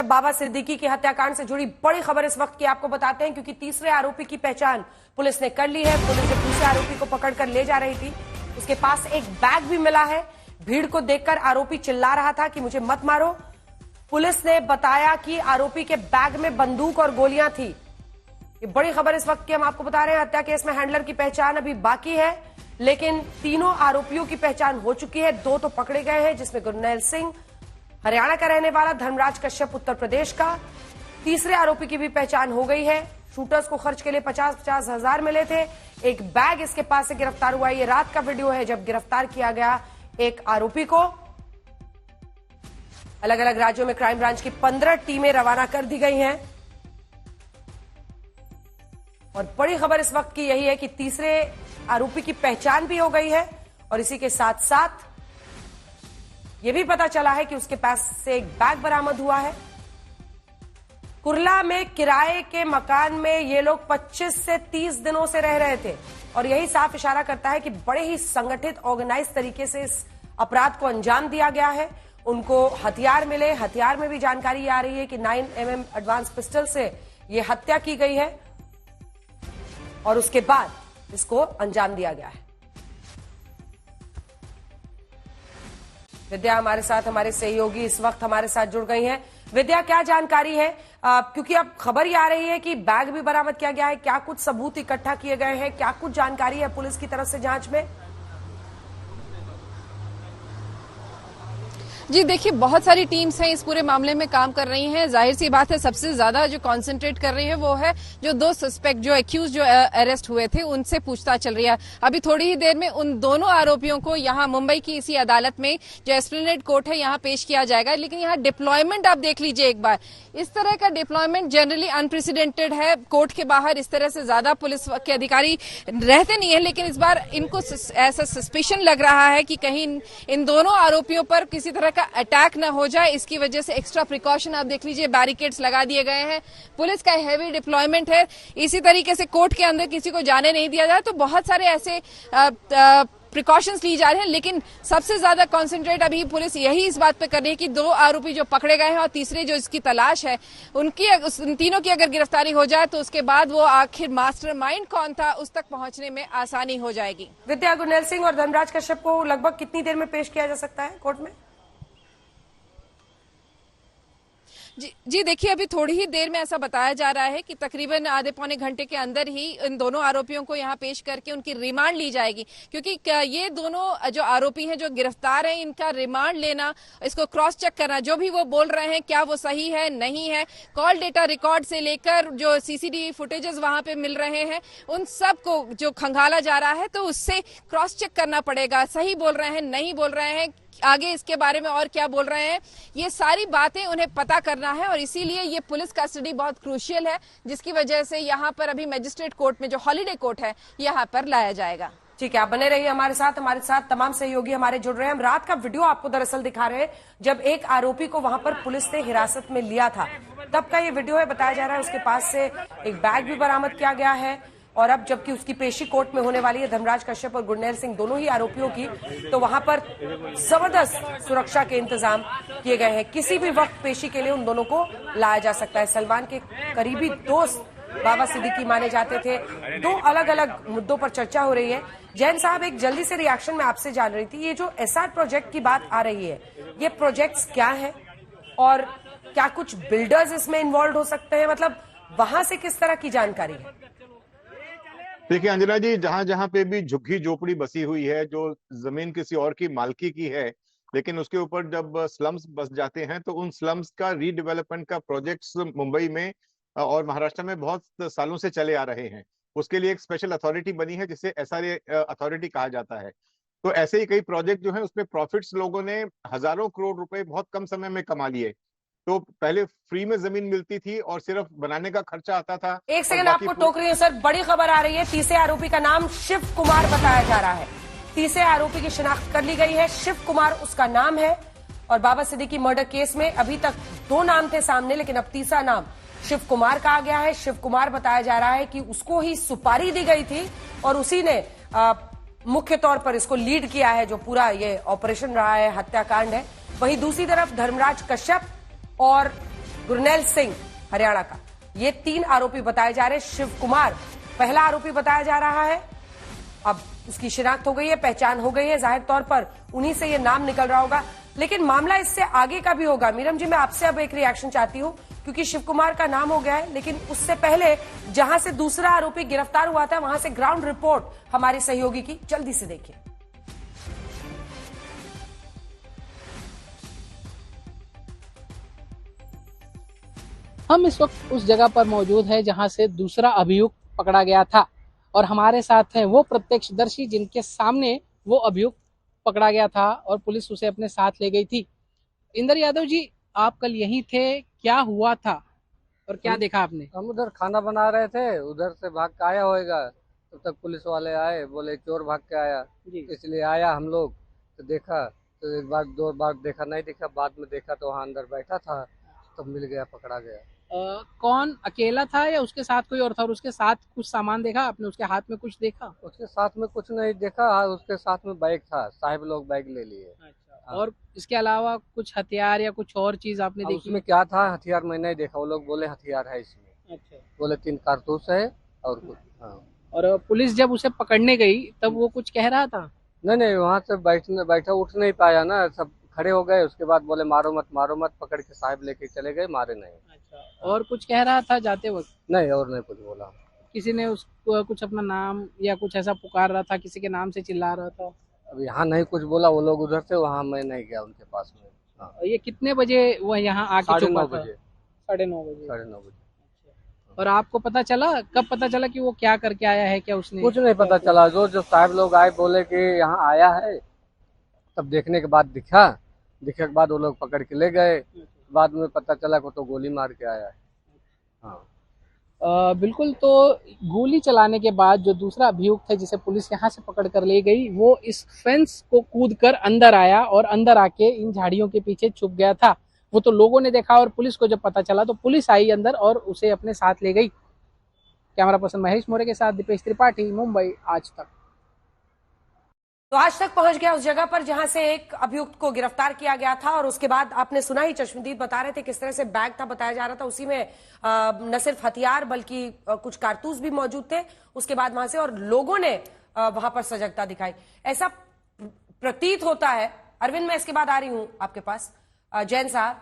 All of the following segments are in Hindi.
बाबा सिद्दीकी की हत्याकांड से जुड़ी बड़ी खबर इस वक्त की आपको बताते हैं, क्योंकि तीसरे आरोपी की पहचान पुलिस ने कर ली है। पुलिस जब दूसरे आरोपी को पकड़कर ले जा रही थी, उसके पास एक बैग भी मिला है। भीड़ को देखकर आरोपी चिल्ला रहा था कि मुझे मत मारो। पुलिस ने बताया कि आरोपी के बैग में बंदूक और गोलियां थी। ये बड़ी खबर इस वक्त की हम आपको बता रहे हैं। हत्या केस में हैंडलर की पहचान अभी बाकी है, लेकिन तीनों आरोपियों की पहचान हो चुकी है। 2 तो पकड़े गए हैं, जिसमें गुरनैल सिंह हरियाणा का रहने वाला, धर्मराज कश्यप उत्तर प्रदेश का। तीसरे आरोपी की भी पहचान हो गई है। शूटर्स को खर्च के लिए 50-50 हजार मिले थे। एक बैग इसके पास से गिरफ्तार हुआ। ये रात का वीडियो है जब गिरफ्तार किया गया एक आरोपी को। अलग अलग राज्यों में क्राइम ब्रांच की 15 टीमें रवाना कर दी गई हैं। और बड़ी खबर इस वक्त की यही है कि तीसरे आरोपी की पहचान भी हो गई है, और इसी के साथ साथ यह भी पता चला है कि उसके पास से एक बैग बरामद हुआ है। कुर्ला में किराए के मकान में ये लोग 25 से 30 दिनों से रह रहे थे, और यही साफ इशारा करता है कि बड़े ही संगठित, ऑर्गेनाइज तरीके से इस अपराध को अंजाम दिया गया है। उनको हथियार मिले। हथियार में भी जानकारी आ रही है कि 9mm एडवांस पिस्टल से यह हत्या की गई है, और उसके बाद इसको अंजाम दिया गया है। विद्या हमारे साथ, हमारे सहयोगी इस वक्त हमारे साथ जुड़ गई हैं। विद्या, क्या जानकारी है? क्योंकि अब खबर ही आ रही है कि बैग भी बरामद किया गया है। क्या कुछ सबूत इकट्ठा किए गए हैं? क्या कुछ जानकारी है पुलिस की तरफ से जांच में? जी देखिए, बहुत सारी टीम्स हैं इस पूरे मामले में काम कर रही हैं। जाहिर सी बात है, सबसे ज्यादा जो कंसंट्रेट कर रही है वो है जो 2 सस्पेक्ट, जो एक्यूज, जो अरेस्ट हुए थे, उनसे पूछताछ चल रही है। अभी थोड़ी ही देर में उन दोनों आरोपियों को यहाँ मुंबई की इसी अदालत में, जो एस्प्लेनेड कोर्ट है, यहाँ पेश किया जाएगा। लेकिन यहाँ डिप्लॉयमेंट आप देख लीजिए एक बार। इस तरह का डिप्लॉयमेंट जनरली अनप्रेसिडेंटेड है। कोर्ट के बाहर इस तरह से ज्यादा पुलिस के अधिकारी रहते नहीं है, लेकिन इस बार इनको ऐसा सस्पिशन लग रहा है कि कहीं इन दोनों आरोपियों पर किसी तरह अटैक न हो जाए। इसकी वजह से एक्स्ट्रा प्रिकॉशन आप देख लीजिए, बैरिकेड्स लगा दिए गए हैं। पुलिस का हेवी डिप्लॉयमेंट है। इसी तरीके से कोर्ट के अंदर किसी को जाने नहीं दिया जाए, तो बहुत सारे ऐसे प्रिकॉशंस ली जा रहे हैं। लेकिन सबसे ज्यादा कंसंट्रेट अभी पुलिस यही इस बात पे कर रही है कि 2 आरोपी जो पकड़े गए हैं और तीसरे जो इसकी तलाश है, उन तीनों की अगर गिरफ्तारी हो जाए तो उसके बाद वो आखिर मास्टरमाइंड कौन था उस तक पहुंचने में आसानी हो जाएगी। विद्या, गुरनैल सिंह और धर्मराज कश्यप को लगभग कितनी देर में पेश किया जा सकता है कोर्ट में? जी देखिए, अभी थोड़ी ही देर में ऐसा बताया जा रहा है कि तकरीबन आधे पौने घंटे के अंदर ही इन दोनों आरोपियों को यहाँ पेश करके उनकी रिमांड ली जाएगी। क्योंकि ये दोनों जो आरोपी हैं, जो गिरफ्तार हैं, इनका रिमांड लेना, इसको क्रॉस चेक करना, जो भी वो बोल रहे हैं क्या वो सही है नहीं है, कॉल डेटा रिकॉर्ड से लेकर जो सीसीटीवी फुटेजेस वहां पे मिल रहे हैं, उन सब को जो खंगाला जा रहा है, तो उससे क्रॉस चेक करना पड़ेगा। सही बोल रहे हैं, नहीं बोल रहे हैं, आगे इसके बारे में और क्या बोल रहे हैं, ये सारी बातें उन्हें पता करना है। और इसीलिए ये पुलिस कस्टडी बहुत क्रूशियल है, जिसकी वजह से यहाँ पर अभी मजिस्ट्रेट कोर्ट में, जो हॉलिडे कोर्ट है, यहाँ पर लाया जाएगा। ठीक है, आप बने रहिए हमारे साथ तमाम सहयोगी हमारे जुड़ रहे हैं। हम रात का वीडियो आपको दरअसल दिखा रहे हैं, जब एक आरोपी को वहां पर पुलिस ने हिरासत में लिया था, तब का ये वीडियो है। बताया जा रहा है उसके पास से एक बैग भी बरामद किया गया है, और अब जबकि उसकी पेशी कोर्ट में होने वाली है, धर्मराज कश्यप और गुरनैल सिंह दोनों ही आरोपियों की, तो वहां पर जबरदस्त सुरक्षा के इंतजाम किए गए हैं। किसी भी वक्त पेशी के लिए उन दोनों को लाया जा सकता है। सलमान के करीबी दोस्त बाबा सिद्दीकी माने जाते थे। 2 अलग अलग मुद्दों पर चर्चा हो रही है। जैन साहब, एक जल्दी से रिएक्शन मैं आपसे जान रही थी, ये जो एसआर प्रोजेक्ट की बात आ रही है, ये प्रोजेक्ट्स क्या है और क्या कुछ बिल्डर्स इसमें इन्वॉल्व हो सकते हैं? मतलब वहां से किस तरह की जानकारी है? देखिए अंजना जी, जहां जहां पे भी झुग्गी झोपड़ी बसी हुई है, जो जमीन किसी और की मालकी की है, लेकिन उसके ऊपर जब स्लम्स बस जाते हैं, तो उन स्लम्स का रीडेवलपमेंट का प्रोजेक्ट्स मुंबई में और महाराष्ट्र में बहुत सालों से चले आ रहे हैं। उसके लिए एक स्पेशल अथॉरिटी बनी है, जिसे एसआरए अथॉरिटी कहा जाता है। तो ऐसे ही कई प्रोजेक्ट जो है, उसमें प्रॉफिट्स लोगों ने हजारों करोड़ रुपए बहुत कम समय में कमा लिए। तो पहले फ्री में जमीन मिलती थी और सिर्फ बनाने का खर्चा आता था। एक सेकंड, आपको टोक रही है सर, बड़ी खबर आ रही है। तीसरे आरोपी का नाम शिव कुमार बताया जा रहा है। तीसरे आरोपी की शिनाख्त कर ली गई है, शिव कुमार उसका नाम है। और बाबा सिद्दीकी मर्डर केस में अभी तक 2 नाम थे सामने, लेकिन अब तीसरा नाम शिव कुमार का आ गया है। शिव कुमार बताया जा रहा है कि उसको ही सुपारी दी गई थी और उसी ने मुख्य तौर पर इसको लीड किया है, जो पूरा ये ऑपरेशन रहा है, हत्याकांड है। वहीं दूसरी तरफ धर्मराज कश्यप और गुरनैल सिंह हरियाणा का। ये 3 आरोपी बताए जा रहे हैं। शिव कुमार पहला आरोपी बताया जा रहा है। अब उसकी शिनाख्त हो गई है, पहचान हो गई है, जाहिर तौर पर उन्हीं से ये नाम निकल रहा होगा। लेकिन मामला इससे आगे का भी होगा। मीरम जी, मैं आपसे अब एक रिएक्शन चाहती हूं, क्योंकि शिव कुमार का नाम हो गया है, लेकिन उससे पहले जहां से दूसरा आरोपी गिरफ्तार हुआ था वहां से ग्राउंड रिपोर्ट हमारी सहयोगी की, जल्दी से देखिए। हम इस वक्त उस जगह पर मौजूद है जहां से दूसरा अभियुक्त पकड़ा गया था और हमारे साथ हैं वो प्रत्यक्षदर्शी जिनके सामने वो अभियुक्त पकड़ा गया था और पुलिस उसे अपने साथ ले गई थी। इंदर यादव जी, आप कल यहीं थे, क्या हुआ था और क्या देखा आपने? हम उधर खाना बना रहे थे, उधर से भाग के आया होएगा, तब तक पुलिस वाले आए, बोले चोर भाग के आया, इसलिए आया हम लोग। तो देखा तो एक बार 2 बार देखा, नहीं देखा, बाद में देखा तो वहाँ अंदर बैठा था, तब मिल गया, पकड़ा गया। कौन अकेला था या उसके साथ कोई और था? और उसके साथ कुछ सामान देखा आपने? उसके हाथ में कुछ देखा? उसके साथ में कुछ नहीं देखा, उसके साथ में बैग था, साहब लोग बैग ले लिए। अच्छा, और इसके अलावा कुछ हथियार या कुछ और चीज आपने देखी? उसमें क्या था हथियार मैं नहीं देखा, वो लोग बोले हथियार है इसमें। अच्छा, बोले 3 कारतूस है और कुछ। हाँ। और पुलिस जब उसे पकड़ने गई तब वो कुछ कह रहा था? नहीं, वहाँ से बैठा उठ नहीं पाया ना, सब खड़े हो गए। उसके बाद बोले मारो मत, पकड़ के साहब लेके चले गए, मारे नहीं। अच्छा, और कुछ कह रहा था जाते वक्त? नहीं, और नहीं कुछ बोला। किसी ने उसको कुछ अपना नाम या कुछ ऐसा पुकार रहा था, किसी के नाम से चिल्ला रहा था? अब यहाँ नहीं कुछ बोला, वो लोग उधर से, वहाँ मैं नहीं गया उनके पास में। हाँ। ये कितने बजे वो यहाँ आके छुपा था? 9:30 बजे। 9:30 और आपको पता चला, कब पता चला कि वो क्या करके आया है? क्या उसने? कुछ नहीं पता चला, जो साहब लोग आए बोले कि यहाँ आया है, तब देखने के बाद दिखे के बाद वो लोग पकड़ के ले गए। बाद में पता चला को तो गोली मार के आया है। हाँ। बिल्कुल। तो गोली चलाने के बाद जो दूसरा अभियुक्त है जिसे पुलिस यहाँ से पकड़ कर ले गई, वो इस फेंस को कूदकर अंदर आया और अंदर आके इन झाड़ियों के पीछे छुप गया था। वो तो लोगों ने देखा और पुलिस को जब पता चला तो पुलिस आई अंदर और उसे अपने साथ ले गई। कैमरा पर्सन महेश मौर्य के साथ दीपेश त्रिपाठी, मुंबई आज तक। तो आज तक पहुंच गया उस जगह पर जहां से एक अभियुक्त को गिरफ्तार किया गया था। और उसके बाद आपने सुना ही, चश्मदीद बता रहे थे किस तरह से बैग था, बताया जा रहा था उसी में न सिर्फ हथियार बल्कि कुछ कारतूस भी मौजूद थे। उसके बाद वहां से और लोगों ने वहां पर सजगता दिखाई, ऐसा प्रतीत होता है। अरविंद, मैं इसके बाद आ रही हूं आपके पास, जैन साहब,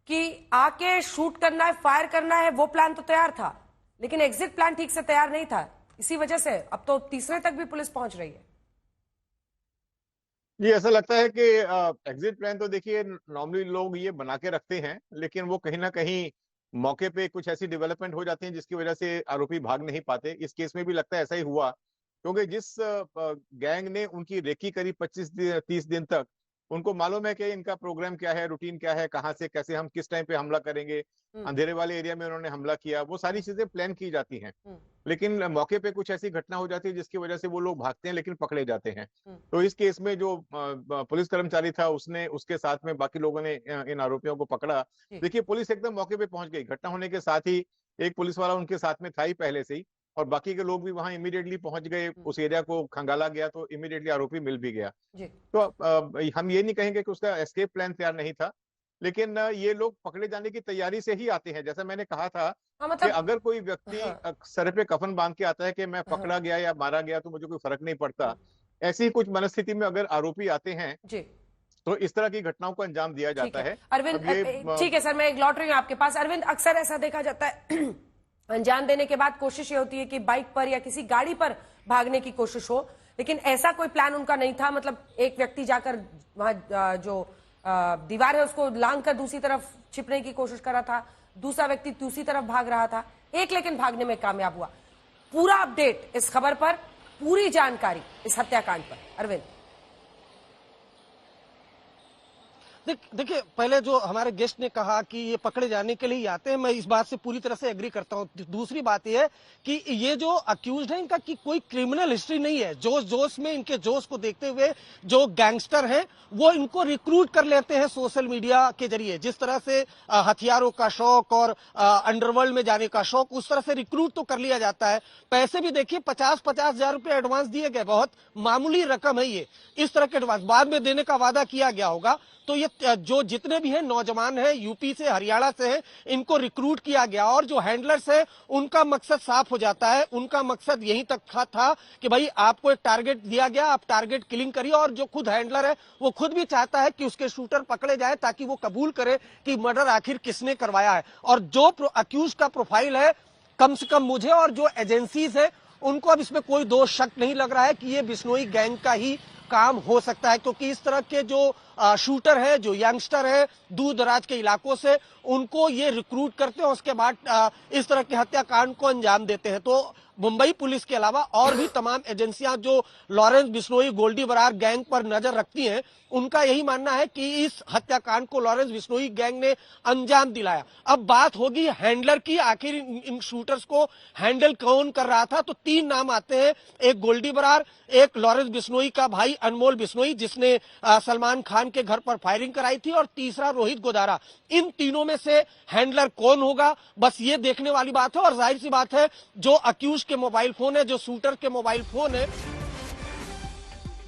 कि आके शूट करना है, फायर करना है, वो प्लान तो तैयार था, लेकिन एग्जिट प्लान ठीक से तैयार नहीं था। इसी वजह से अब तो तीसरे तक भी पुलिस पहुंच रही है। जी, ऐसा लगता है कि एग्जिट प्लान तो देखिए नॉर्मली लोग ये बना के रखते हैं, लेकिन वो कहीं ना कहीं मौके पे कुछ ऐसी डेवलपमेंट हो जाती है जिसकी वजह से आरोपी भाग नहीं पाते। इस केस में भी लगता है ऐसा ही हुआ, क्योंकि जिस गैंग ने उनकी रेकी करी 25-30 दिन तक, उनको मालूम है कि इनका प्रोग्राम क्या है, रूटीन क्या है, कहाँ से कैसे हम किस टाइम पे हमला करेंगे। अंधेरे वाले एरिया में उन्होंने हमला किया, वो सारी चीजें प्लान की जाती हैं। लेकिन मौके पे कुछ ऐसी घटना हो जाती है जिसकी वजह से वो लोग भागते हैं लेकिन पकड़े जाते हैं। तो इस केस में जो पुलिस कर्मचारी था उसने, उसके साथ में बाकी लोगों ने इन आरोपियों को पकड़ा। देखिए, पुलिस एकदम मौके पे पहुंच गई। घटना होने के साथ ही एक पुलिस वाला उनके साथ में था ही पहले से ही, और बाकी के लोग भी वहां इमीडिएटली पहुंच गए। उस एरिया को खंगाला गया तो इमीडिएटली आरोपी मिल भी गया। तो हम ये नहीं कहेंगे कि उसका एस्केप प्लान तैयार नहीं था, लेकिन ये लोग पकड़े जाने की तैयारी से ही आते हैं। जैसा मैंने कहा था कि अगर कोई व्यक्ति सर पे कफन बांध के आता है कि मैं पकड़ा गया या मारा गया तो मुझे कोई फर्क नहीं पड़ता, ऐसी कुछ मनस्थिति में अगर आरोपी आते हैं तो इस तरह की घटनाओं को अंजाम दिया जाता है। अरविंद, ठीक है सर, मैं एक लौट रही हूँ आपके पास। अरविंद, अक्सर ऐसा देखा जाता है अंजाम देने के बाद कोशिश ये होती है कि बाइक पर या किसी गाड़ी पर भागने की कोशिश हो, लेकिन ऐसा कोई प्लान उनका नहीं था। मतलब एक व्यक्ति जाकर वहां जो दीवार है उसको लांग कर दूसरी तरफ छिपने की कोशिश कर रहा था, दूसरा व्यक्ति दूसरी तरफ भाग रहा था, एक लेकिन भागने में कामयाब हुआ। पूरा अपडेट इस खबर पर, पूरी जानकारी इस हत्याकांड पर, अरविंद। देखिए, पहले जो हमारे गेस्ट ने कहा कि ये पकड़े जाने के लिए आते हैं, मैं इस बात से पूरी तरह से एग्री करता हूं। दूसरी बात ये है कि ये जो अक्यूज्ड है इनका की कोई क्रिमिनल हिस्ट्री नहीं है। जोश में इनके जोश को देखते हुए जो गैंगस्टर हैं वो इनको रिक्रूट कर लेते हैं सोशल मीडिया के जरिए। जिस तरह से हथियारों का शौक और अंडरवर्ल्ड में जाने का शौक, उस तरह से रिक्रूट तो कर लिया जाता है। पैसे भी देखिए 50-50 हजार रुपए एडवांस दिए गए, बहुत मामूली रकम है ये। इस तरह के एडवांस बाद में देने का वादा किया गया होगा। तो ये जो जितने भी हैं नौजवान हैं, यूपी से हरियाणा से हैं, इनको रिक्रूट किया गया और जो हैंडलर्स हैं उनका मकसद साफ हो जाता है। उनका मकसद यही तक था कि भाई आपको एक टारगेट दिया गया, आप टारगेट किलिंग करिए। और जो खुद हैंडलर है वो खुद भी चाहता है कि उसके शूटर पकड़े जाए ताकि वो कबूल करे कि मर्डर आखिर किसने करवाया है। और जो अक्यूज का प्रोफाइल है, कम से कम मुझे और जो एजेंसीज है उनको अब इसमें कोई दोष शक नहीं लग रहा है कि ये बिश्नोई गैंग का ही काम हो सकता है, क्योंकि इस तरह के जो शूटर है, जो यंगस्टर है दूर दराज के इलाकों से, उनको ये रिक्रूट करते हैं, उसके बाद इस तरह के हत्याकांड को अंजाम देते हैं। तो मुंबई पुलिस के अलावा और भी तमाम एजेंसियां जो लॉरेंस बिश्नोई गोल्डी बरार गैंग पर नजर रखती हैं, उनका यही मानना है कि इस हत्याकांड को लॉरेंस बिश्नोई गैंग ने अंजाम दिलाया। अब बात होगी हैंडलर की, आखिर इन शूटर्स को हैंडल कौन कर रहा था। तो 3 नाम आते हैं, एक गोल्डी बरार, एक लॉरेंस बिश्नोई का भाई अनमोल बिश्नोई जिसने सलमान खान के घर पर फायरिंग कराई थी, और तीसरा रोहित गोदारा। इन तीनों में से हैंडलर कौन होगा, बस ये देखने वाली बात है। और जाहिर सी बात है, जो अक्यूज के मोबाइल फोन है, जो शूटर के मोबाइल फोन है,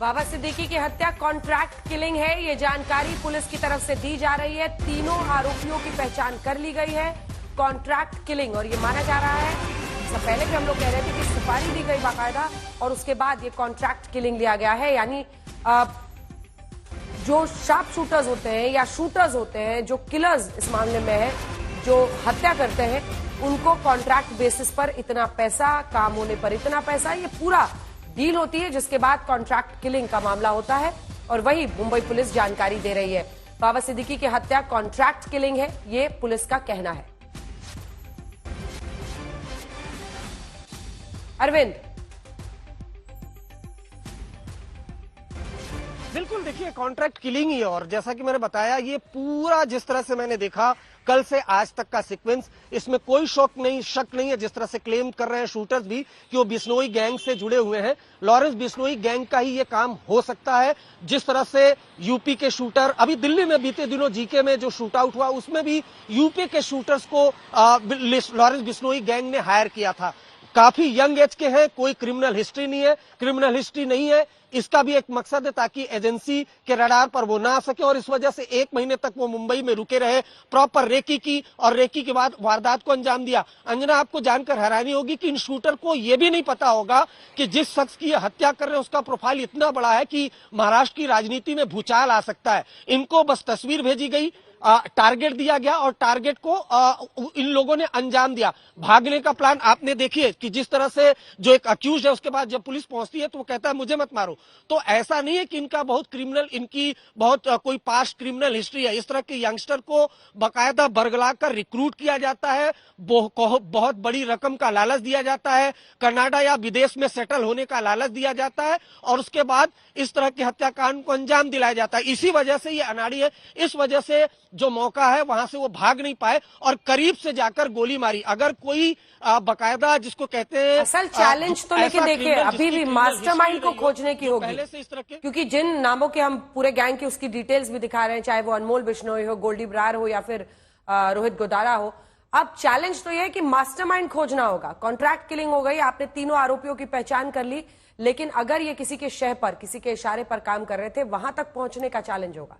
बाबा सिद्दीकी की हत्या कॉन्ट्रैक्ट किलिंग है, ये जानकारी पुलिस की तरफ से दी जा रही है। तीनों आरोपियों की पहचान कर ली गई है, कॉन्ट्रैक्ट किलिंग। और ये माना जा रहा है, इससे पहले भी हम लोग कह रहे थे कि सुपारी दी गई बाकायदा, और उसके बाद ये कॉन्ट्रैक्ट किलिंग लिया गया है। यानी जो शार्प शूटर्स होते हैं या शूटर्स होते हैं, जो किलर्स इस मामले में है, जो हत्या करते हैं, उनको कॉन्ट्रैक्ट बेसिस पर इतना पैसा, काम होने पर इतना पैसा, ये पूरा डील होती है, जिसके बाद कॉन्ट्रैक्ट किलिंग का मामला होता है। और वही मुंबई पुलिस जानकारी दे रही है। बाबा सिद्दीकी की हत्या कॉन्ट्रैक्ट किलिंग है, ये पुलिस का कहना है। अरविंद, बिल्कुल देखिए कॉन्ट्रैक्ट किलिंग ही है। और जैसा कि मैंने बताया, ये पूरा जिस तरह से मैंने देखा कल से आज तक का सीक्वेंस, इसमें कोई शक नहीं है, जिस तरह से क्लेम कर रहे हैं शूटर्स भी कि वो बिश्नोई गैंग से जुड़े हुए हैं। लॉरेंस बिश्नोई गैंग का ही ये काम हो सकता है। जिस तरह से यूपी के शूटर, अभी दिल्ली में बीते दिनों जीके में जो शूट आउट हुआ, उसमें भी यूपी के शूटर्स को लॉरेंस बिश्नोई गैंग ने हायर किया था। काफी यंग एज के हैं, कोई क्रिमिनल हिस्ट्री नहीं है। इसका भी एक मकसद है ताकि एजेंसी के रडार पर वो ना आ सके, और इस वजह से 1 महीने तक वो मुंबई में रुके रहे, प्रॉपर रेकी की, और रेकी के बाद वारदात को अंजाम दिया। अंजना, आपको जानकर हैरानी होगी कि इन शूटर को ये भी नहीं पता होगा कि जिस शख्स की हत्या कर रहे हैं उसका प्रोफाइल इतना बड़ा है कि महाराष्ट्र की राजनीति में भूचाल आ सकता है। इनको बस तस्वीर भेजी गई, टारगेट दिया गया, और टारगेट को इन लोगों ने अंजाम दिया। भागने का प्लान आपने देखिए कि जिस तरह से जो एक अक्यूज है, उसके बाद जब पुलिस पहुंचती है तो वो कहता है मुझे मत मारो। तो ऐसा नहीं है कि इनकी बहुत कोई पास्ट क्रिमिनल हिस्ट्री है। इस तरह के यंगस्टर को बाकायदा बरगला कर रिक्रूट किया जाता है, बहुत बड़ी रकम का लालच दिया जाता है, कनाडा या विदेश में सेटल होने का लालच दिया जाता है, और उसके बाद इस तरह के हत्याकांड को अंजाम दिलाया जाता है। इसी वजह से ये अनाड़ी है, इस वजह से जो मौका है वहां से वो भाग नहीं पाए और करीब से जाकर गोली मारी। अगर कोई बाकायदा जिसको कहते हैं असल चैलेंज तो, लेकिन देखिए अभी भी मास्टरमाइंड को खोजने की होगी, पहले से इस तरह के, क्योंकि जिन नामों के हम पूरे गैंग की उसकी डिटेल्स भी दिखा रहे हैं, चाहे वो अनमोल बिश्नोई हो, गोल्डी बरार हो, या फिर रोहित गोदारा हो। अब चैलेंज तो यह है कि मास्टरमाइंड खोजना होगा। कॉन्ट्रैक्ट किलिंग हो गई, आपने तीनों आरोपियों की पहचान कर ली, लेकिन अगर ये किसी के शह पर, किसी के इशारे पर काम कर रहे थे, वहां तक पहुंचने का चैलेंज होगा।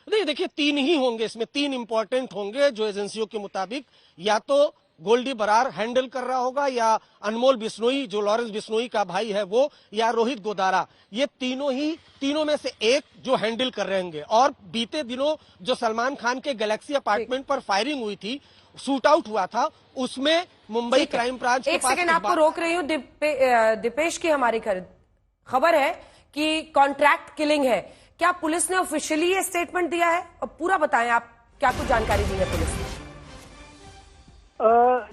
नहीं देखिए, 3 ही होंगे इसमें, 3 इंपॉर्टेंट होंगे जो एजेंसियों के मुताबिक, या तो गोल्डी बरार हैंडल कर रहा होगा, या अनमोल बिश्नोई जो लॉरेंस बिश्नोई का भाई है वो, या रोहित गोदारा। ये तीनों में से एक जो हैंडल कर रहे होंगे। और बीते दिनों जो सलमान खान के गैलेक्सी अपार्टमेंट पर फायरिंग हुई थी, शूट आउट हुआ था, उसमें मुंबई क्राइम ब्रांच के एक पास सेकंड आपको रोक रही हूँ। दीपेश की हमारी खबर है कि कॉन्ट्रैक्ट किलिंग है। क्या पुलिस ने ऑफिशियली ये स्टेटमेंट दिया है? और पूरा बताएं आप, क्या कुछ जानकारी दी है पुलिस ने?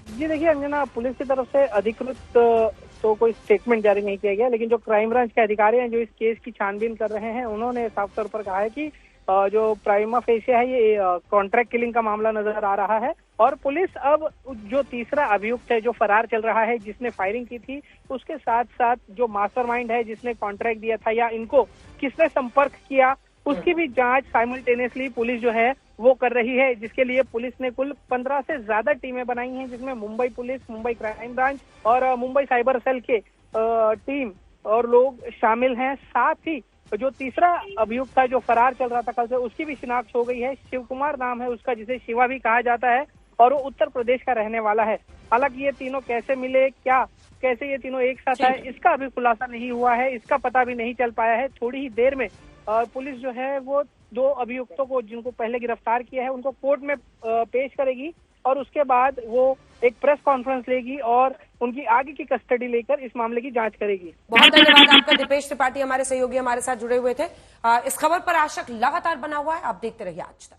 जी देखिए अंजना, पुलिस की तरफ से अधिकृत तो कोई स्टेटमेंट जारी नहीं किया गया, लेकिन जो क्राइम ब्रांच के अधिकारी हैं जो इस केस की छानबीन कर रहे हैं, उन्होंने साफ तौर पर कहा है कि जो प्राइमा फेसिया है ये कॉन्ट्रैक्ट किलिंग का मामला नजर आ रहा है। और पुलिस अब जो तीसरा अभियुक्त है जो फरार चल रहा है, जिसने फायरिंग की थी, उसके साथ साथ जो मास्टरमाइंड है जिसने कॉन्ट्रैक्ट दिया था या इनको किसने संपर्क किया, उसकी भी जांच साइमल्टेनियसली पुलिस जो है वो कर रही है, जिसके लिए पुलिस ने कुल 15 से ज्यादा टीमें बनाई हैं, जिसमें Mumbai police, Mumbai crime branch और मुंबई साइबर सेल के टीम और लोग शामिल हैं। साथ ही जो तीसरा अभियुक्त था जो फरार चल रहा था कल से, उसकी भी शिनाख्त हो गई है। शिव कुमार नाम है उसका, जिसे शिवा भी कहा जाता है, और वो उत्तर प्रदेश का रहने वाला है। हालांकि ये तीनों कैसे मिले, कैसे ये तीनों एक साथ आए, इसका अभी खुलासा नहीं हुआ है, इसका पता भी नहीं चल पाया है। थोड़ी ही देर में पुलिस जो है वो 2 अभियुक्तों को, जिनको पहले गिरफ्तार किया है, उनको कोर्ट में पेश करेगी और उसके बाद वो एक प्रेस कॉन्फ्रेंस लेगी और उनकी आगे की कस्टडी लेकर इस मामले की जांच करेगी। बहुत धन्यवाद आपका दीपेश त्रिपाठी, हमारे सहयोगी हमारे साथ जुड़े हुए थे। इस खबर पर आज तक लगातार बना हुआ है, आप देखते रहिए आज तक।